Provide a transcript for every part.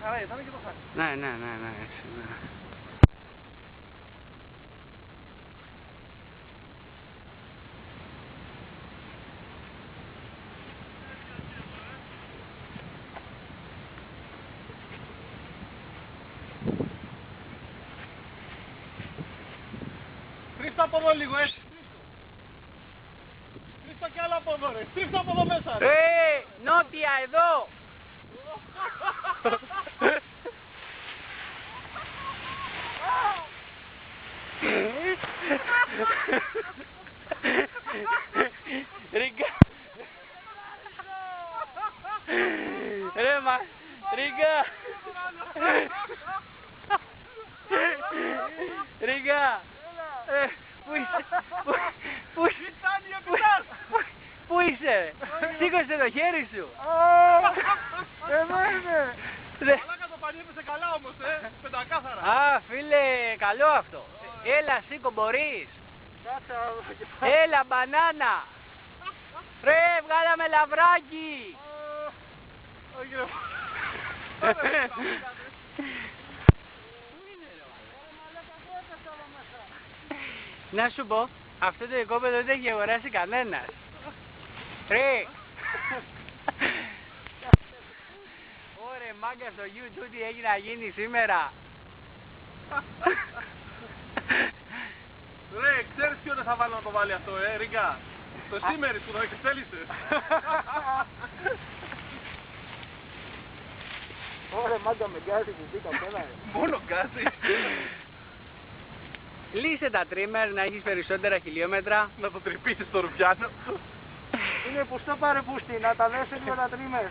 Άρα ήταν και το χάρι. Ναι, έτσι, ναι. Στρίφτα από εδώ λίγο, έτσι. Στρίφτα κι άλλα από εδώ, ρε. Στρίφτα από εδώ μέσα, ρε. Νότια, εδώ! Ρίγκα! Ρε μα! Ρίγκα! Ρίγκα! Πού είσαι? Πού είσαι? Σήκωσε το χέρι σου! Εδώ είμαι! Ρε. Μαλάκα το πανί έπεσε καλά όμως, πεντακάθαρα. Α, φίλε, καλό αυτό. Έλα, σήκω, μπορείς. Έλα, μπανάνα. Ρε, βγάλαμε λαβράκι. Όχι, ρε. Να σου πω, αυτό το οικόπεδο δεν έχει αγοράσει κανένας. Ρε. Ωρε μάγκα στο YouTube τι έχει να γίνει σήμερα. Ρε, ξέρεις ποιο δεν θα βάλω να το βάλει αυτό, Ρίγκα. Το σήμερι που το εξέλισσες. Ωρε μάγκα με γκάζι που μπήκα πέρα. Μόνο γκάζι. Λύσε τα τρίμερ να έχεις περισσότερα χιλιόμετρα. Να το τρυπήσεις στο ρουφιάνο. Είναι πουστό πάρε πούστη, να τα δέσει λίγο τα τρίμερ.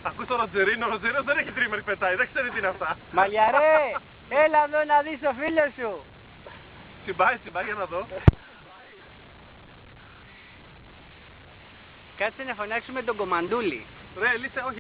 Ακούς τον Ρωτζερίνο, ο Ρωτζερίνος δεν έχει τρίμερ πετάει, δεν ξέρει τι είναι αυτά. Μαλιαρέ, έλα εδώ να δεις το φίλο σου. Συμπάει για να δω. Κάτσε να φωνάξουμε τον Κομμαντούλη. Ρε, λύσε, όχι.